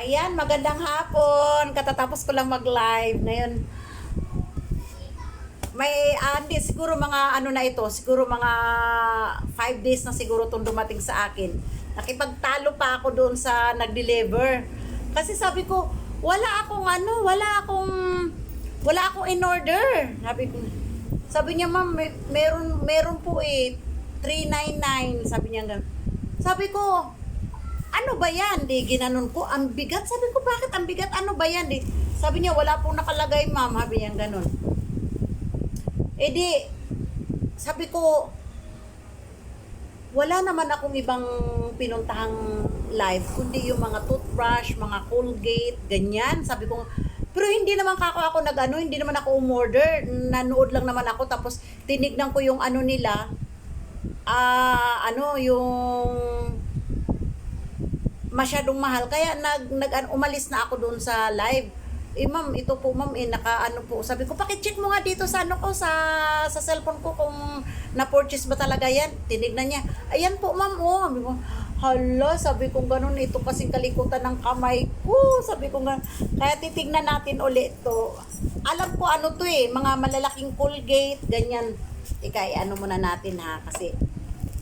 Ayan, magandang hapon. Katatapos ko lang mag-live. Ngayon, may, hindi, siguro mga ano na ito, siguro mga 5 days na siguro itong dumating sa akin. Nakipagtalo pa ako doon sa nag-deliver. Kasi sabi ko, wala akong in order. Sabi niya, ma'am, meron po 399. Sabi niya ganun. Sabi ko, ano ba yan? Di, ginanon ko, ang bigat. Sabi ko, bakit ang bigat? Ano ba yan? Di, sabi niya, wala pong nakalagay, ma'am. Sabi niya, ganun. Di, sabi ko, wala naman akong ibang pinuntahang live, kundi yung mga toothbrush, mga Colgate, ganyan. Sabi ko, pero hindi naman ako hindi naman ako umorder. Nanood lang naman ako, tapos tinignan ko yung ano nila, yung masyadong mahal, kaya umalis na ako doon sa live. Ma'am, ito po ma'am, naka-ano po. Sabi ko, paki-check mo nga dito sa ano ko, sa cellphone ko kung na-purchase ba talaga yan. Tinignan niya, ayan po ma'am, oh. Sabi ko, hala, sabi ko ganun, ito kasing kalikutan ng kamay ko. Sabi ko nga, kaya titignan natin ulit to. Alam ko ano to mga malalaking Colgate, ganyan. Ano muna natin ha, kasi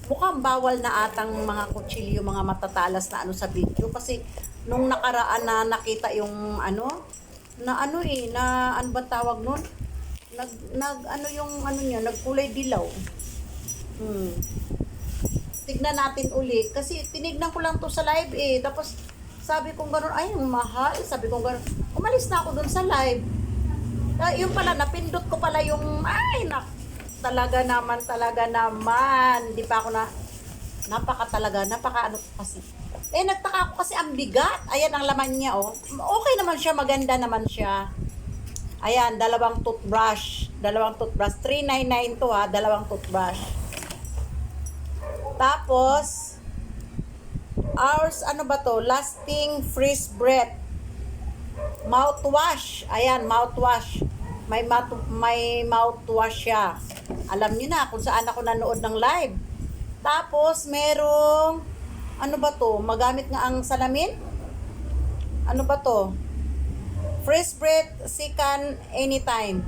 mukhang bawal na atang mga kutsilyo, mga matatalas na ano sa video. Kasi nung nakaraan na nakita yung na ano ba tawag nun? Nagkulay dilaw. Tignan natin uli. Kasi tinignan ko lang to sa live Tapos sabi kong gano'n, ay, ang mahal. Sabi kong gano'n, umalis na ako dun sa live. Yung pala, napindot ko pala yung, talaga naman. Hindi pa ako napaka ano kasi. Nagtaka ako kasi ang bigat. Ayan ang laman niya, oh. Okay naman siya, maganda naman siya. Ayan, dalawang toothbrush. 399 to ha, dalawang toothbrush. Tapos, ours, ano ba to? Lasting Freeze Breath. Mouthwash. Ayan, mouthwash. May mouthwash siya. Alam niyo na kung saan ako nanood ng live. Tapos, merong, ano ba to? Magamit nga ang salamin? Ano ba to? Freeze Breath Second Anytime.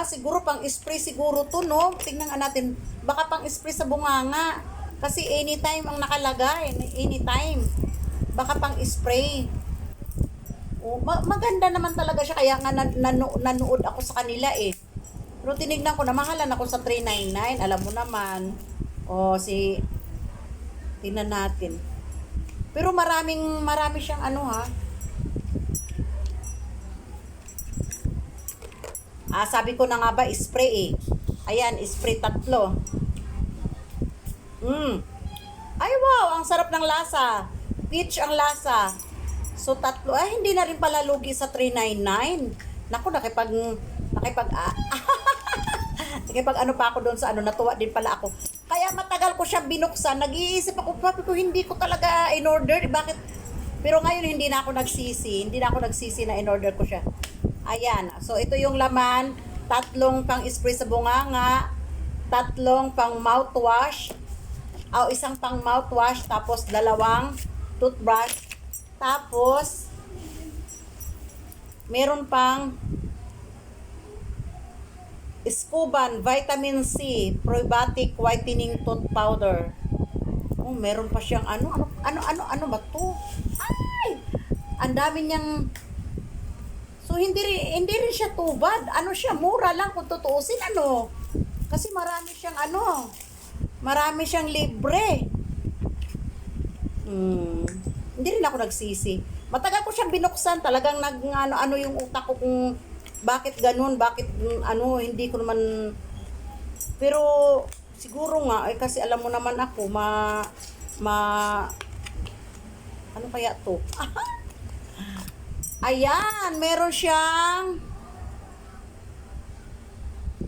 Siguro pang spray siguro to, no? Tingnan nga natin. Baka pang spray sa bunganga. Kasi anytime ang nakalagay. Anytime. Baka pang spray. Maganda naman talaga siya. Kaya nga nanood ako sa kanila Pero tinignan ko na mahalan ako sa 399. Alam mo naman. Tingnan natin. Pero marami siyang sabi ko na nga ba, spray Ayan, spray 3. Ay, wow, ang sarap ng lasa. Peach ang lasa. So, 3. Ay, hindi na rin pala lugi sa 399. Naku, nakipag ano pa ako doon sa natuwa din pala ako. Kaya matagal ko siya binuksan. Nag-iisip ako, papi ko, hindi ko talaga in-order. Bakit? Pero ngayon, hindi na ako nagsisi na in-order ko siya. Ayan. So, ito yung laman. 3 pang spray sa bunganga. 3 pang mouthwash. 1 pang mouthwash. Tapos, 2 toothbrush. Tapos, meron pang Scuban Vitamin C Probiotic Whitening Tooth Powder. Meron pa siyang ano ba to? Ay! Ang dami niyang. So hindi rin siya tubad. Siya mura lang kung tutuusin Kasi marami siyang libre. Hindi rin ako nagsisi. Matagal ko siyang binuksan, talagang yung utak ko kung bakit ganun, hindi ko naman, pero siguro nga, kasi alam mo naman ako, ano kaya to? Ayan, meron siyang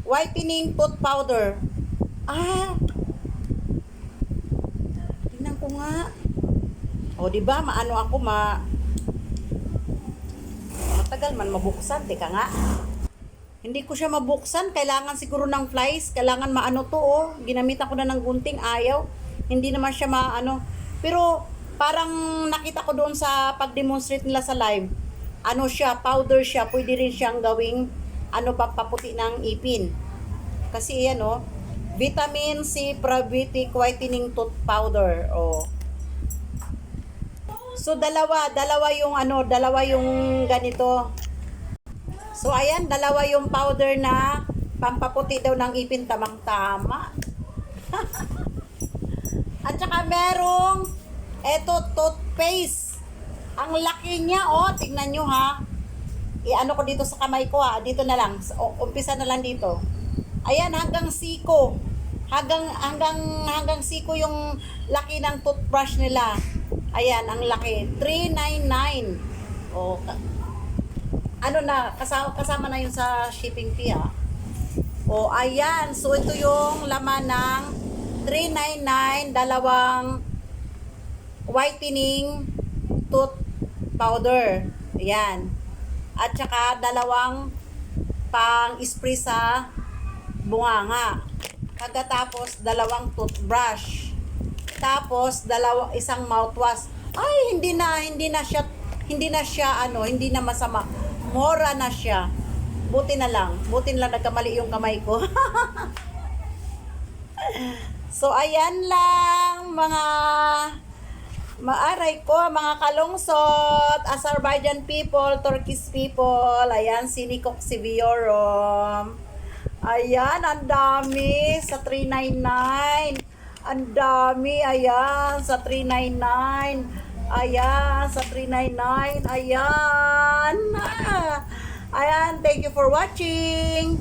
whitening tooth powder. Tingnan ko nga. Diba, matagal man mabuksan, teka nga. Hindi ko siya mabuksan, kailangan siguro ng flies, kailangan ginamitan ko na ng gunting, ayaw. Hindi naman siya pero parang nakita ko doon sa pag-demonstrate nila sa live, ano siya, powder siya, pwede rin siyang gawing ano pampaputi ng ipin. Kasi yan oh, vitamin C probiotic whitening tooth powder. Oh. So dalawa yung ano, dalawa yung ganito. So ayan, dalawa yung powder na pampaputi daw ng ipin, tamang-tama. At saka merong eto toothpaste. Ang laki niya oh, tignan nyo ha. I-ano ko dito sa kamay ko ha, dito na lang. Umpisa na lang dito. Ayan, hanggang siko. Hanggang siko yung laki ng toothbrush nila. Ayan, ang laki. 399. Oh, ano na, kasama na yun sa shipping fee ha. Oh, ayan. So, ito yung laman ng 399, dalawang whitening tooth powder. Ayan. At saka dalawang pang-spray sa bunganga. Pagkatapos dalawang toothbrush. Tapos isang mouthwash. Ay, hindi na masama. Mura na siya. Buti na lang nagkamali yung kamay ko. So ayan lang mga maaray ko, mga kalungsot, Azerbaijan people, Turkish people, ayan, sinikok si Viorom. Ayan, ang dami sa 399. Ang dami, ayan, sa 399. Ayan, sa 399. Ayan. Ayan, thank you for watching.